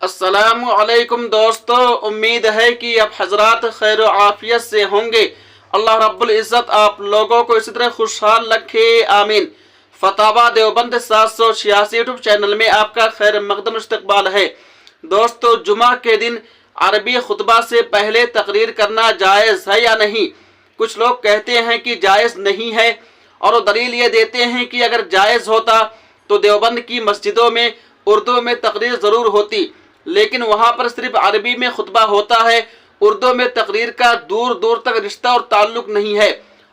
अस्सलाम वालेकुम दोस्तों, उम्मीद है कि आप हजरात खैर आफियत से होंगे। अल्लाह रब्बुल इज़्ज़त आप लोगों को इसी तरह खुशहाल रखे, आमीन। फतावा देवबंद 786 यूट्यूब चैनल में आपका खैर मकदम इस्तकबाल है। दोस्तों, जुमा के दिन अरबी खुतबा से पहले तकरीर करना जायज़ है या नहीं? कुछ लोग कहते हैं कि जायज़ नहीं है और वो दलील ये देते हैं कि अगर जायज़ होता तो देवबंद की मस्जिदों में उर्दू में तकरीर ज़रूर होती, लेकिन वहाँ पर सिर्फ अरबी में खुतबा होता है। उर्दू में तकरीर का दूर दूर तक रिश्ता और ताल्लुक नहीं है।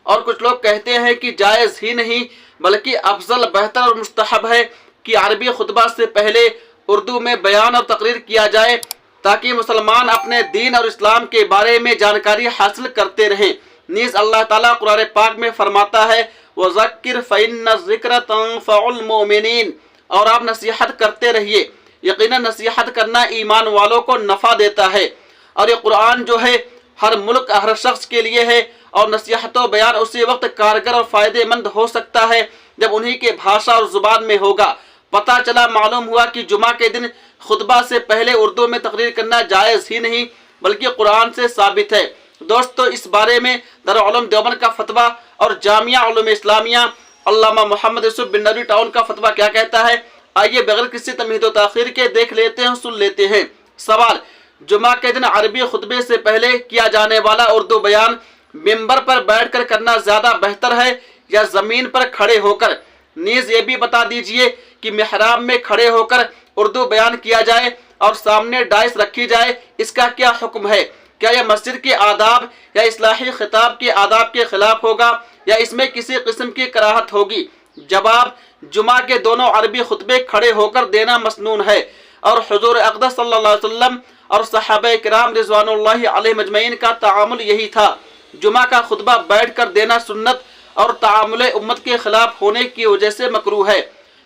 और कुछ लोग कहते हैं कि जायज़ ही नहीं बल्कि अफजल, बेहतर और मुस्तहब है कि अरबी खुतबा से पहले उर्दू में बयान और तकरीर किया जाए, ताकि मुसलमान अपने दीन और इस्लाम के बारे में जानकारी हासिल करते रहें। नीज़ अल्लाह ताला कुरान पाक में फरमाता है, वज़क्किर फ़इन्न ज़िक्र तंफ़उल मोमिनीन, और आप नसीहत करते रहिए, यकीनन नसीहत करना ईमान वालों को नफ़ा देता है। और ये कुरान जो है हर मुल्क, हर शख्स के लिए है, और नसीहत व बयान उसी वक्त कारगर और फ़ायदेमंद हो सकता है जब उन्हीं के भाषा और ज़ुबान में होगा। पता चला, मालूम हुआ कि जुमा के दिन खुतबा से पहले उर्दू में तकरीर करना जायज़ ही नहीं बल्कि कुरान से साबित है। दोस्तों, इस बारे में दारुल उलूम देवबंद का फतवा और जामिया उलूम इस्लामिया अल्लामा मोहम्मद यूसुफ बिन टाउन का फतवा क्या कहता है, आइए बगैर किसी तमहीद व ताख़ीर के देख लेते हैं, सुन लेते हैं। सवाल, जुमा के दिन अरबी खुतबे से पहले किया जाने वाला उर्दू बयान मिंबर पर बैठकर करना ज़्यादा बेहतर है या ज़मीन पर खड़े होकर? नीज़ ये भी बता दीजिए कि मेहराब में खड़े होकर उर्दू बयान किया जाए और सामने डाइस रखी जाए, इसका क्या हुक्म है? क्या यह मस्जिद के आदाब या इस्लाही खिताब के आदाब के खिलाफ होगा या इसमें किसी किस्म की कराहत होगी? जवाब, जुमा के दोनों अरबी खुतबे खड़े होकर देना मसनून है, और हुजूर अक़दस सल्लल्लाहु अलैहि वसल्लम और सहाबाए किराम रिज़वानुल्लाहि अलैहिम अजमईन का तामुल यही था। जुमा का खुतबा बैठ कर देना सुन्नत और तामुल उम्मत के खिलाफ होने की वजह से मकरूह है,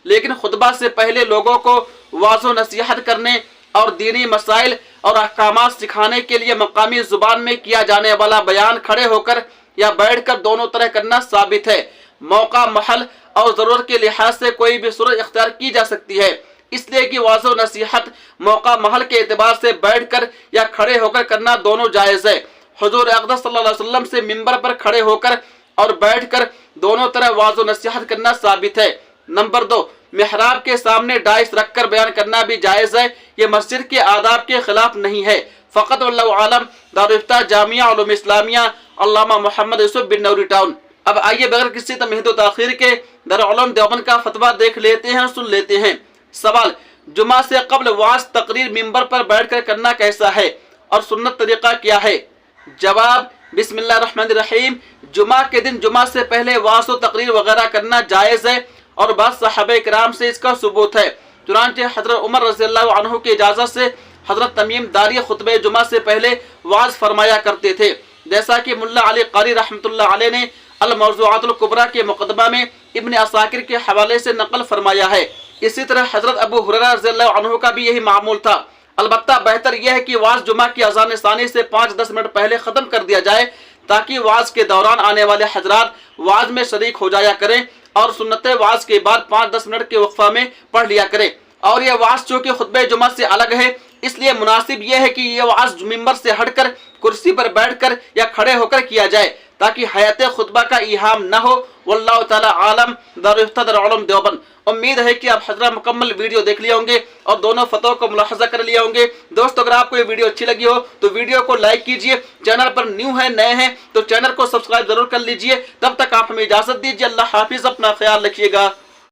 लेकिन खुतबा से पहले लोगों को वाज़ो नसीहत करने और दीनी मसाइल और अहकामात सिखाने के लिए मकामी ज़ुबान में किया जाने वाला बयान खड़े होकर या बैठकर दोनों तरह करना साबित है। मौका, महल और ज़रूरत के लिहाज से कोई भी सूरत इख्तियार की जा सकती है, इसलिए कि वाज़ो नसीहत मौका महल के एतबार से बैठकर या खड़े होकर करना दोनों जायज़ है। हुजूर अक़दस सल्लल्लाहु अलैहि वसल्लम से मिंबर पर खड़े होकर और बैठकर दोनों तरह वाज़ो नसीहत करना साबित है। नंबर 2, मेहराब के सामने डाइस रखकर बयान करना भी जायज़ है। ये मस्जिद के आदाब के खिलाफ नहीं है। फ़क़त वल्लाहु आलम। दारुल इफ्ता जामिया उलूम इस्लामिया अल्लामा मोहम्मद यूसुफ बिन टाउन। अब आइए बगैर किसी तमहीद व ताख़ीर के दारुल उलूम देवबंद का फतवा देख लेते हैं, सुन लेते हैं। सवाल, जुमा से कब्ल वाज़ तकरीर मिंबर पर बैठकर करना कैसा है और सुन्नत तरीका क्या है? जवाब, बिस्मिल्लाहिर्रहमानिर्रहीम। जुमा के दिन जुमा से पहले वाज़ व तकरीर वगैरह करना जायज़ है और बाद सहाबाए किराम से इसका सबूत है। चुनांचे हज़रत उमर रज़ियल्लाहु अन्हु की इजाज़त से हज़रत तमीम दारी खुतबे जुमा से पहले वाज़ फरमाया करते थे, जैसा कि मुल्ला अली क़ारी रहमतुल्लाह अलैह ने अल मौज़ूआतुल कुबरा के मुक़द्दमा में इब्न असाकिर के हवाले से नकल फरमाया है। इसी तरह हज़रत अबू हुरैरा रज़ियल्लाहु अन्हु का भी यही मामूल था। अलबत्ता बेहतर यह है कि वाज़ जुमा की अज़ान सानी से 5-10 मिनट पहले ख़त्म कर दिया जाए, ताकि वाज़ के दौरान आने वाले हज़रात वाज़ में शरीक हो जाया करें और सुन्नत वाज़ के बाद 5-10 मिनट के वक्फा में पढ़ लिया करें। और यह वाज़ चूँकि खुतबे जुमा से अलग है, इसलिए मुनासिब यह है कि यह वाज़ मिंबर से हटकर कुर्सी पर बैठकर या खड़े होकर किया जाए, ताकि हयात खुतबा का इहाम न हो। वल्लाहु ताला आलम। दारुल इफ्ता दारुल उलूम देवबंद। उम्मीद है कि आप हज़रात मुकम्मल वीडियो देख लिए होंगे और दोनों फतों को मुलाहज़ा कर लिए होंगे। दोस्तों, अगर आपको ये वीडियो अच्छी लगी हो तो वीडियो को लाइक कीजिए। चैनल पर नए हैं तो चैनल को सब्सक्राइब जरूर कर लीजिए। तब तक आप हमें इजाज़त दीजिए। अल्लाह हाफिज़। अपना ख्याल रखिएगा।